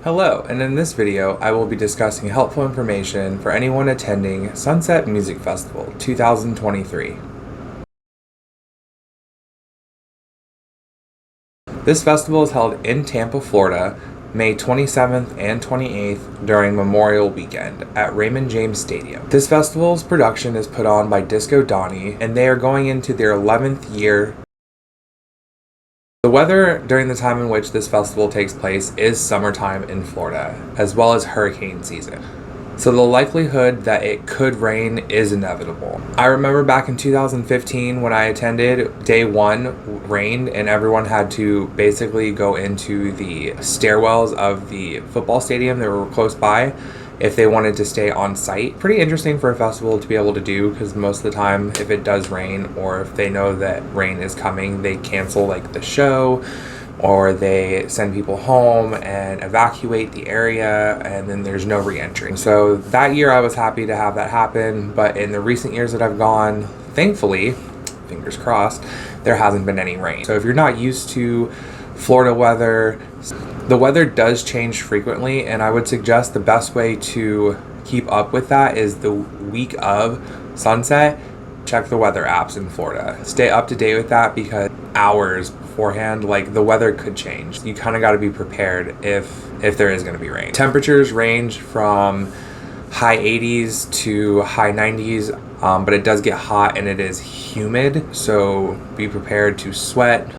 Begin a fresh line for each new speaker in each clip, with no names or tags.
Hello, and in this video, I will be discussing helpful information for anyone attending Sunset Music Festival 2023. This festival is held in Tampa, Florida, May 27th and 28th during Memorial Weekend at Raymond James Stadium. This festival's production is put on by Disco Donnie, and they are going into their 11th year. The weather during the time in which this festival takes place is summertime in Florida, as well as hurricane season. So the likelihood that it could rain is inevitable. I remember back in 2015 when I attended, day one rained and everyone had to basically go into the stairwells of the football stadium that were close by if they wanted to stay on site. Pretty interesting for a festival to be able to do, because most of the time if it does rain or if they know that rain is coming, they cancel like the show or they send people home and evacuate the area, and then there's no re-entry. So that year I was happy to have that happen, but in the recent years that I've gone, thankfully, fingers crossed, there hasn't been any rain. So if you're not used to Florida weather, the weather does change frequently, and I would suggest the best way to keep up with that is the week of Sunset. Check the weather apps in Florida. Stay up to date with that, because hours beforehand, like, the weather could change. You kind of got to be prepared if there is going to be rain. Temperatures range from high 80s to high 90s, but it does get hot and it is humid, so be prepared to sweat.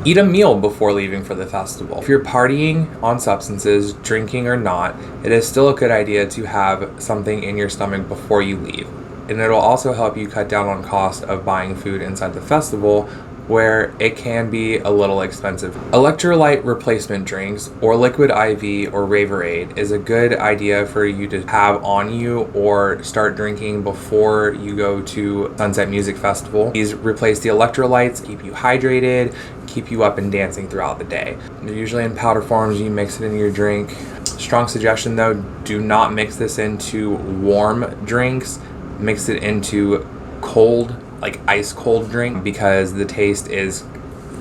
Eat a meal before leaving for the festival. If you're partying on substances, drinking or not, it is still a good idea to have something in your stomach before you leave. And it'll also help you cut down on cost of buying food inside the festival, where it can be a little expensive. Electrolyte replacement drinks or Liquid IV or Raverade is a good idea for you to have on you or start drinking before you go to Sunset Music Festival. These replace the electrolytes, keep you hydrated, keep you up and dancing throughout the day. They're usually in powder forms. You mix it in your drink. Strong suggestion though, do not mix this into warm drinks. Mix it into cold, like ice cold drink, because the taste is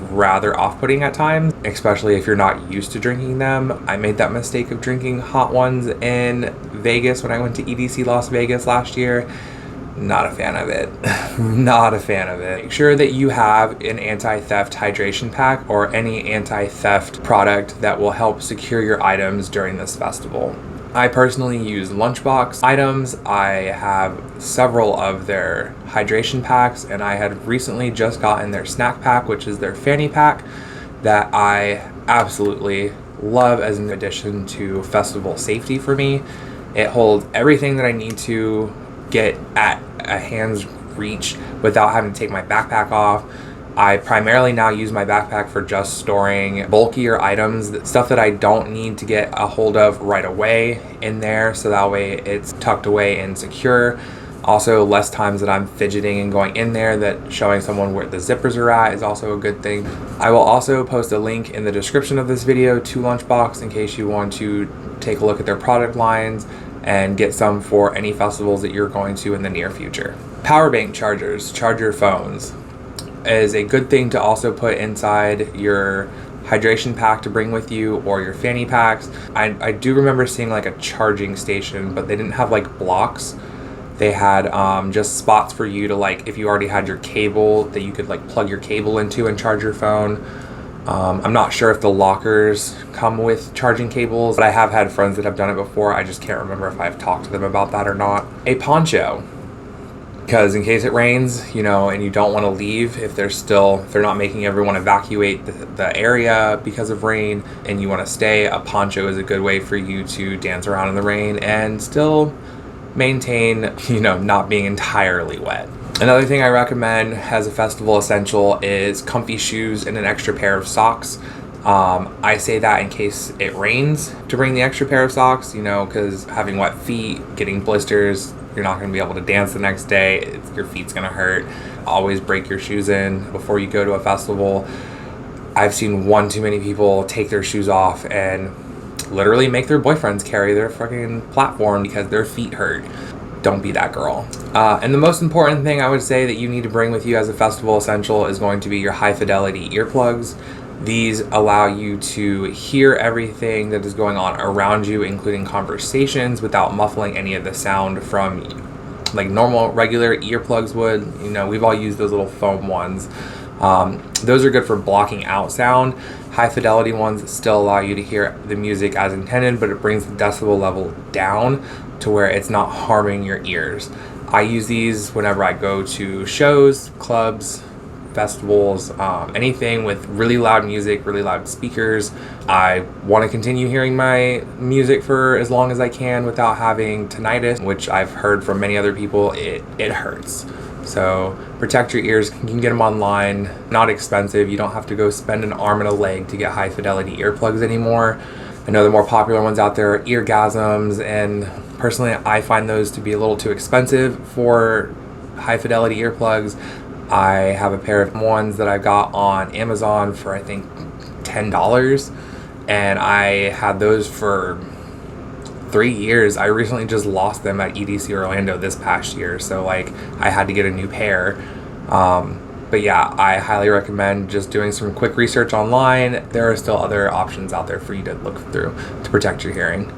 rather off-putting at times, especially if you're not used to drinking them. I made that mistake of drinking hot ones in Vegas when I went to EDC Las Vegas last year. Not a fan of it. Not a fan of it. Make sure that you have an anti-theft hydration pack or any anti-theft product that will help secure your items during this festival. I personally use Lunchbox items. I have several of their hydration packs, and I had recently just gotten their snack pack, which is their fanny pack, that I absolutely love as an addition to festival safety for me. It holds everything that I need to get at a hand's reach without having to take my backpack off. I primarily now use my backpack for just storing bulkier items, stuff that I don't need to get a hold of right away in there, so that way it's tucked away and secure. Also, less times that I'm fidgeting and going in there, that showing someone where the zippers are at is also a good thing. I will also post a link in the description of this video to Lunchbox in case you want to take a look at their product lines and get some for any festivals that you're going to in the near future. Power bank chargers, charge your phones, is a good thing to also put inside your hydration pack to bring with you, or your fanny packs. I do remember seeing like a charging station, but they didn't have like blocks. They had just spots for you to, like, if you already had your cable, that you could like plug your cable into and charge your phone. I'm not sure if the lockers come with charging cables, but I have had friends that have done it before. I just can't remember if I've talked to them about that or not. A poncho, because in case it rains, you know, and you don't want to leave, if they're not making everyone evacuate the area because of rain and you want to stay, a poncho is a good way for you to dance around in the rain and still maintain, you know, not being entirely wet. Another thing I recommend as a festival essential is comfy shoes and an extra pair of socks. I say that in case it rains, to bring the extra pair of socks, you know, because having wet feet, getting blisters, you're not going to be able to dance the next day. Your feet's going to hurt. Always break your shoes in before you go to a festival. I've seen one too many people take their shoes off and literally make their boyfriends carry their fucking platform because their feet hurt. Don't be that girl. And the most important thing I would say that you need to bring with you as a festival essential is going to be your high fidelity earplugs. These allow you to hear everything that is going on around you, including conversations, without muffling any of the sound from like normal regular earplugs would. You know, we've all used those little foam ones. Those are good for blocking out sound. High fidelity ones still allow you to hear the music as intended, but it brings the decibel level down to where it's not harming your ears. I use these whenever I go to shows, clubs, festivals, anything with really loud music, really loud speakers. I want to continue hearing my music for as long as I can without having tinnitus, which I've heard from many other people, it hurts. So protect your ears. You can get them online, not expensive. You don't have to go spend an arm and a leg to get high fidelity earplugs anymore. I know the more popular ones out there are Eargasms, and personally I find those to be a little too expensive for high fidelity earplugs. I have a pair of ones that I got on Amazon for I think $10, and I had those for 3 years. I recently just lost them at EDC Orlando this past year, so like I had to get a new pair. But yeah, I highly recommend just doing some quick research online. There are still other options out there for you to look through to protect your hearing.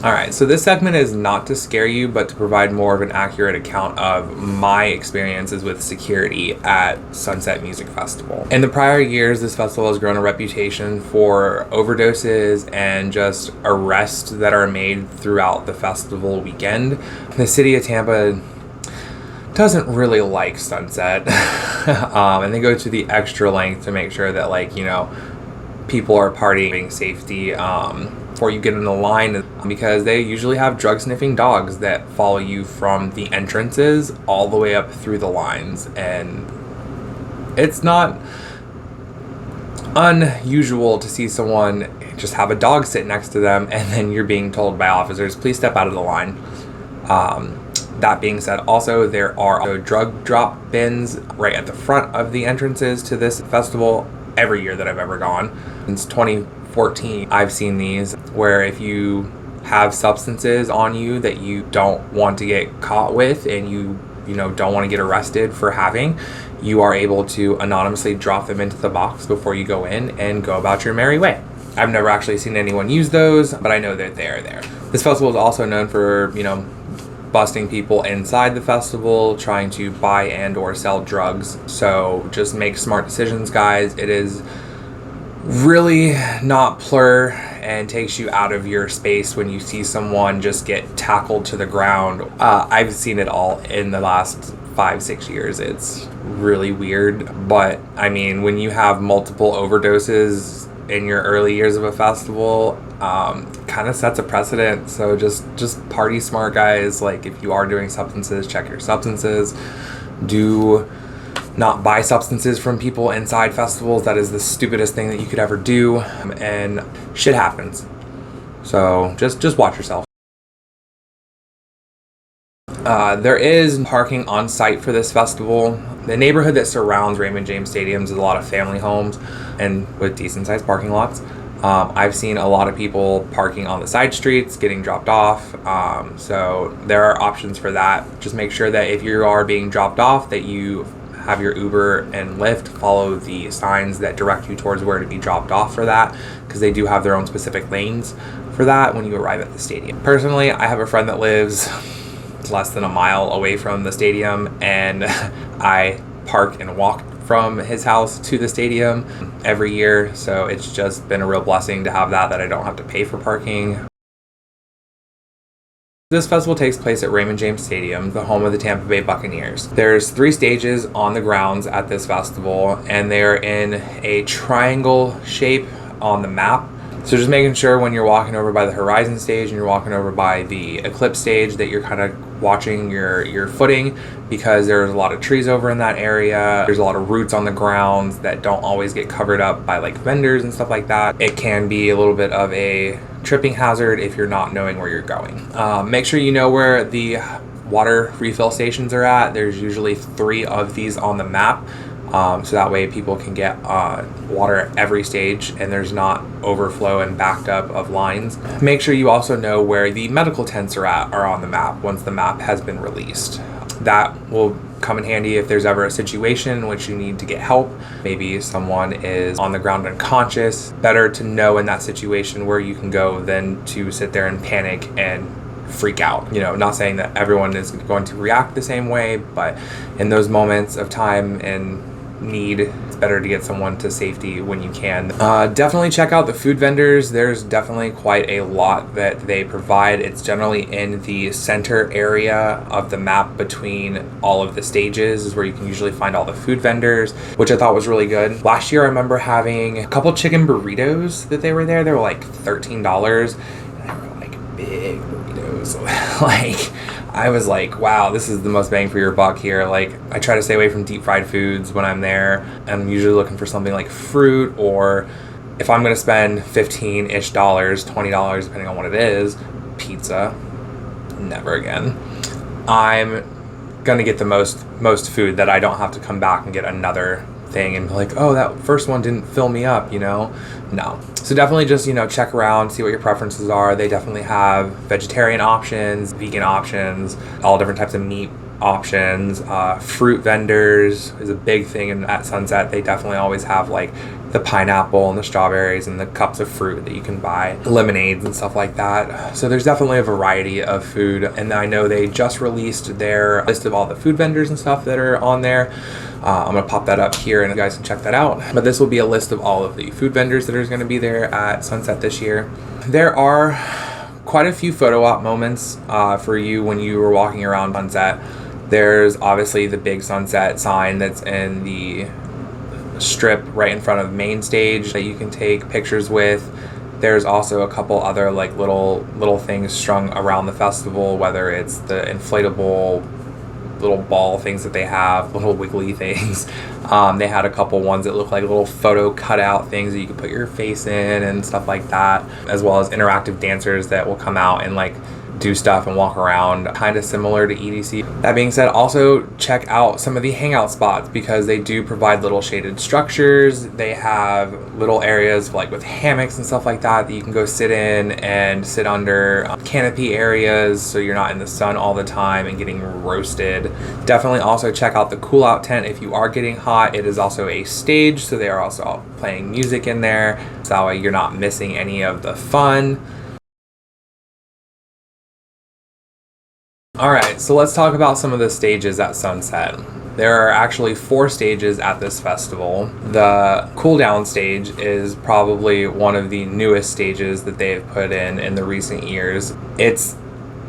Alright, so this segment is not to scare you, but to provide more of an accurate account of my experiences with security at Sunset Music Festival. In the prior years, this festival has grown a reputation for overdoses and just arrests that are made throughout the festival weekend. The city of Tampa doesn't really like Sunset, and they go to the extra length to make sure that, like, you know, people are partying safety before you get in the line, because they usually have drug sniffing dogs that follow you from the entrances all the way up through the lines, and it's not unusual to see someone just have a dog sit next to them and then you're being told by officers, please step out of the line. That being said, also there are drug drop bins right at the front of the entrances to this festival every year that I've ever gone. Since 2014, I've seen these where if you have substances on you that you don't want to get caught with and you don't want to get arrested for having, you are able to anonymously drop them into the box before you go in and go about your merry way. I've never actually seen anyone use those, but I know that they are there. This festival is also known for, busting people inside the festival trying to buy and or sell drugs. So just make smart decisions, guys. It is really not plur and takes you out of your space when you see someone just get tackled to the ground. I've seen it all in the last 5-6 years. It's really weird, but I mean, when you have multiple overdoses in your early years of a festival, kind of sets a precedent. So just party smart, guys. Like, if you are doing substances, check your substances. Do not buy substances from people inside festivals. That is the stupidest thing that you could ever do, and shit happens. So just watch yourself. There is parking on site for this festival. The neighborhood that surrounds Raymond James Stadium is a lot of family homes and with decent sized parking lots. I've seen a lot of people parking on the side streets, getting dropped off. So there are options for that. Just make sure that if you are being dropped off, that you have your Uber and Lyft follow the signs that direct you towards where to be dropped off for that, because they do have their own specific lanes for that when you arrive at the stadium. Personally, I have a friend that lives less than a mile away from the stadium, and I park and walk from his house to the stadium every year, so it's just been a real blessing to have that I don't have to pay for parking. This festival takes place at Raymond James Stadium, the home of the Tampa Bay Buccaneers. There's 3 stages on the grounds at this festival, and they're in a triangle shape on the map. So just making sure when you're walking over by the Horizon stage and you're walking over by the Eclipse stage that you're kind of watching your footing, because there's a lot of trees over in that area. There's a lot of roots on the grounds that don't always get covered up by like vendors and stuff like that. It can be a little bit of a tripping hazard if you're not knowing where you're going. Make sure you know where the water refill stations are at. There's usually 3 of these on the map. So that way people can get water at every stage and there's not overflow and backed up of lines. Make sure you also know where the medical tents are on the map once the map has been released. That will come in handy if there's ever a situation in which you need to get help. Maybe someone is on the ground unconscious. Better to know in that situation where you can go than to sit there and panic and freak out. Not saying that everyone is going to react the same way, but in those moments of time and need, it's better to get someone to safety when you can. Definitely check out the food vendors. There's definitely quite a lot that they provide. It's generally in the center area of the map between all of the stages is where you can usually find all the food vendors, which I thought was really good. Last year I remember having a couple chicken burritos that they were there. They were like $13 and they were like big burritos. Like, I was like, wow, this is the most bang for your buck here. Like, I try to stay away from deep fried foods when I'm there. I'm usually looking for something like fruit, or if I'm going to spend $15-ish, $20, depending on what it is, pizza, never again. I'm going to get the most food that I don't have to come back and get another thing and be like, oh, that first one didn't fill me up, No. So definitely just, check around, see what your preferences are. They definitely have vegetarian options, vegan options, all different types of meat options. Fruit vendors is a big thing at Sunset. They definitely always have like the pineapple and the strawberries and the cups of fruit that you can buy, lemonades and stuff like that. So there's definitely a variety of food, and I know they just released their list of all the food vendors and stuff that are on there. I'm going to pop that up here and you guys can check that out. But this will be a list of all of the food vendors that are going to be there at Sunset this year. There are quite a few photo op moments for you when you were walking around Sunset. There's obviously the big Sunset sign that's in the strip right in front of main stage that you can take pictures with. There's also a couple other like little things strung around the festival, whether it's the inflatable little ball things that they have, little wiggly things. They had a couple ones that look like little photo cutout things that you can put your face in and stuff like that, as well as interactive dancers that will come out and like do stuff and walk around, kind of similar to EDC. That being said, also check out some of the hangout spots because they do provide little shaded structures. They have little areas like with hammocks and stuff like that you can go sit in and sit under, canopy areas so you're not in the sun all the time and getting roasted. Definitely also check out the cool out tent if you are getting hot. It is also a stage, so they are also playing music in there, so that way you're not missing any of the fun. Alright, so let's talk about some of the stages at Sunset. There are actually 4 stages at this festival. The cool down stage is probably one of the newest stages that they've put in the recent years. It's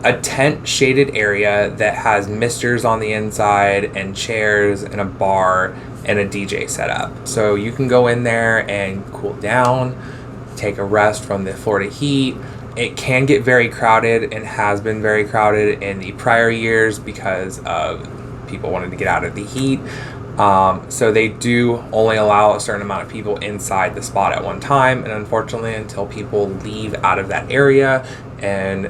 a tent shaded area that has misters on the inside and chairs and a bar and a DJ setup. So you can go in there and cool down, take a rest from the Florida heat. It can get very crowded and has been very crowded in the prior years because of people wanting to get out of the heat. So they do only allow a certain amount of people inside the spot at one time, and unfortunately until people leave out of that area and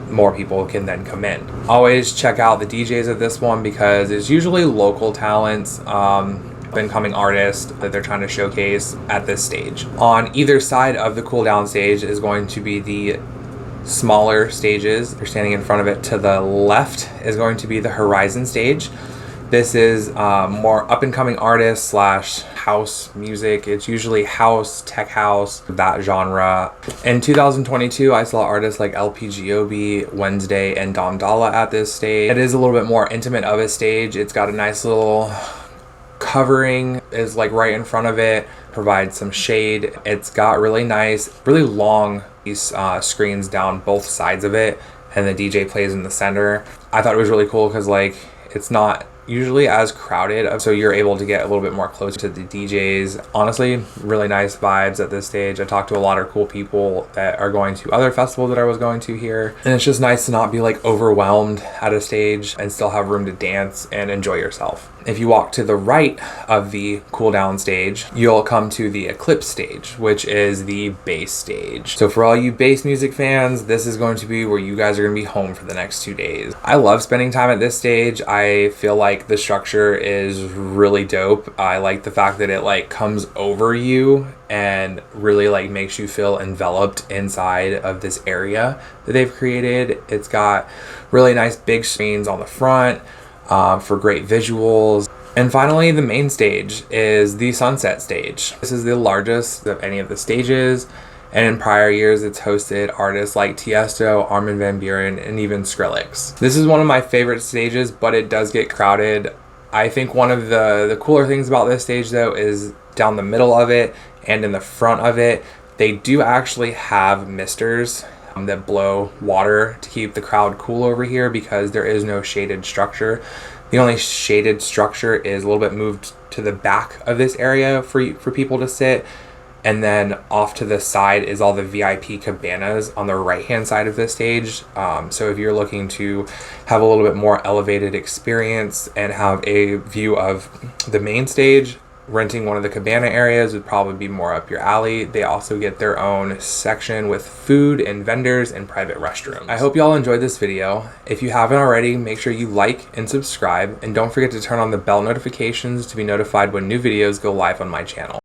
more people can then come in. Always check out the DJs at this one because it's usually local talents, incoming artists that they're trying to showcase at this stage. On either side of the cool down stage is going to be the smaller stages. You're standing in front of it. To the left is going to be the Horizon stage. This is more up and coming artists slash house music. It's usually house, tech house, that genre. In 2022, I saw artists like LPGOB, Wednesday, and Dom Dalla at this stage. It is a little bit more intimate of a stage. It's got a nice little covering is like right in front of it, provides some shade. It's got really nice, really long screens down both sides of it, and the DJ plays in the center. I thought it was really cool because like it's not usually as crowded, so you're able to get a little bit more close to the DJs. Honestly, really nice vibes at this stage. I talked to a lot of cool people that are going to other festivals that I was going to here, and it's just nice to not be like overwhelmed at a stage and still have room to dance and enjoy yourself. If you walk to the right of the cool down stage, you'll come to the Eclipse stage, which is the bass stage. So for all you bass music fans, this is going to be where you guys are going to be home for the next 2 days. I love spending time at this stage. I feel like the structure is really dope. I like the fact that it like comes over you and really like makes you feel enveloped inside of this area that they've created. It's got really nice big screens on the front. for great visuals. And finally, the main stage is the Sunset Stage. This is the largest of any of the stages, and in prior years it's hosted artists like Tiesto, Armin van Buuren, and even Skrillex. This is one of my favorite stages, but it does get crowded. I think one of the cooler things about this stage though is down the middle of it and in the front of it, they do actually have misters that blow water to keep the crowd cool over here because there is no shaded structure. The only shaded structure is a little bit moved to the back of this area for people to sit. And then off to the side is all the VIP cabanas on the right-hand side of the stage. So if you're looking to have a little bit more elevated experience and have a view of the main stage, renting one of the cabana areas would probably be more up your alley. They also get their own section with food and vendors and private restrooms. I hope y'all enjoyed this video. If you haven't already, make sure you like and subscribe, and don't forget to turn on the bell notifications to be notified when new videos go live on my channel.